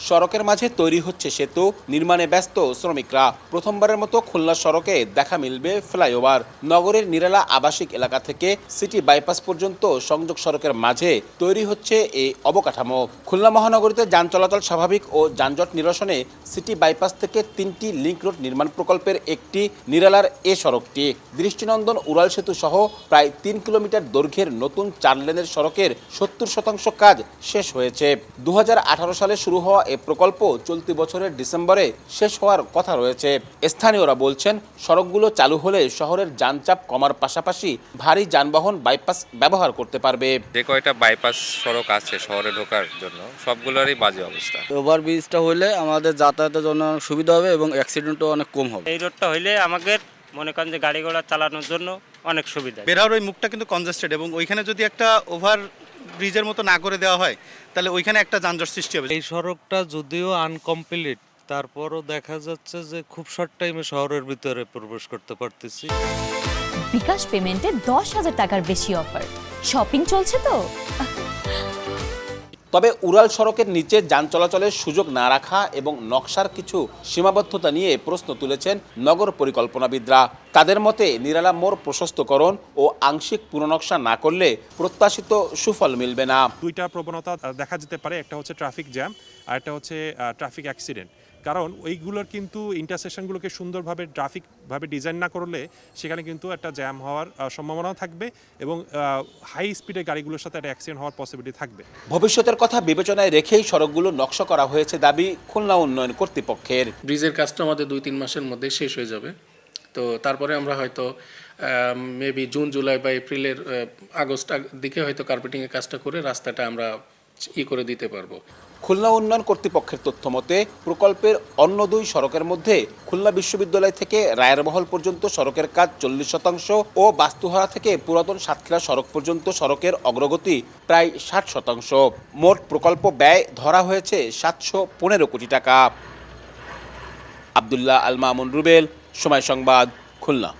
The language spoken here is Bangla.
সড়কের মাঝে তৈরি হচ্ছে সেতু, নির্মাণে ব্যস্ত শ্রমিকরা। প্রথমবারের মতো খুলনা সড়কে দেখা মিলবে ফ্লাইওভার। নগরের নিরালা আবাসিক এলাকা থেকে সিটি বাইপাস পর্যন্ত সংযোগ সড়কের মাঝে তৈরি হচ্ছে এই অবকাঠামো। খুলনা মহানগরীতে যান চলাচল স্বাভাবিক ও যানজট নিরসনে সিটি বাইপাস থেকে 3টি লিংক রোড নির্মাণ প্রকল্পের একটি নিরালার এ সড়কটি। দৃষ্টিনন্দন উড়াল সেতু সহ প্রায় 3 কিলোমিটার দৈর্ঘ্যের নতুন 4 লেনের সড়কের 70% কাজ শেষ হয়েছে। 2018 সালে শুরু হওয়া এ প্রকল্প চলতি বছরের ডিসেম্বরে শেষ হওয়ার কথা রয়েছে। স্থানীয়রা বলছেন, সড়কগুলো চালু হলে শহরের যানচাপ কমার পাশাপাশি ভারী যানবাহন বাইপাস ব্যবহার করতে পারবে। যে কয়টা বাইপাস সড়ক আছে শহরে ঢোকার জন্য সবগুলোরই বাজে অবস্থা। ওভারব্রিজটা হলে আমাদের যাতায়াতের জন্য অনেক সুবিধা হবে এবং অ্যাক্সিডেন্টও অনেক কম হবে। এই রোডটা হইলে আমাদের মনে করেন যে গাড়ি ঘোড়া চালানোর জন্য অনেক সুবিধা। বের হওয়ার ওই মুখটা কিন্তু কনজেস্টেড, এবং ওইখানে যদি একটা ওভার ব্রিজের মতো না করে দেওয়া হয় তাহলে ওইখানে একটা যানজট সৃষ্টি হবে। এই সড়কটা যদিও আনকমপ্লিট, তারপরও দেখা যাচ্ছে যে খুব শর্ট টাইমে শহরের ভিতরে প্রবেশ করতে পারতেছি। বিকাশ পেমেন্টে 10,000 টাকার বেশি অফার। শপিং চলছে তো। তবে উড়াল সড়কের নিচে যান চলাচলের সুযোগ না রাখা এবং নকশার কিছু সীমাবদ্ধতা নিয়ে প্রশ্ন তুলেছেন নগর পরিকল্পনাবিদরা। তাদের মতে নিরালা মোড় প্রশস্তকরণ ও আংশিক পুনর্নকশা না করলে প্রত্যাশিত সুফল মিলবে না। দুইটা প্রবণতা দেখা যেতে পারে, একটা হচ্ছে ট্রাফিক জ্যাম আর একটা হচ্ছে ট্রাফিক অ্যাক্সিডেন্ট। কারণ ওইগুলোর কিন্তু ইন্টারসেকশনগুলোকে সুন্দরভাবে ট্রাফিকভাবে ডিজাইন না করলে সেখানে কিন্তু একটা জ্যাম হওয়ার সম্ভাবনাও থাকবে এবং হাই স্পিডে গাড়িগুলোর সাথে একটা অ্যাক্সিডেন্ট হওয়ার পসিবিলিটি থাকবে। ভবিষ্যতের কথা বিবেচনায় রেখেই সড়কগুলো নকশা করা হয়েছে দাবি খুলনা উন্নয়ন কর্তৃপক্ষের। ব্রিজের কাজটা আমাদের 2-3 মাসের মধ্যে শেষ হয়ে যাবে। তো তারপরে আমরা হয়তো মেবি জুন, জুলাই বা এপ্রিলের আগস্ট দিকে হয়তো কার্পেটিংয়ের কাজটা করে রাস্তাটা আমরা করে দিতে পারবো। খুলনা উন্নয়ন কর্তৃপক্ষের তথ্য মতে প্রকল্পের অন্য 2 সড়কের মধ্যে খুলনা বিশ্ববিদ্যালয় থেকে রায়েরমহল পর্যন্ত সড়কের কাজ 40% ও বাস্তুহারা থেকে পুরাতন সাতক্ষীরা সড়ক পর্যন্ত সড়কের অগ্রগতি প্রায় 60%। মোট প্রকল্প ব্যয় ধরা হয়েছে 715 কোটি টাকা। আব্দুল্লাহ আল মামুন রুবেল, সময় সংবাদ, খুলনা।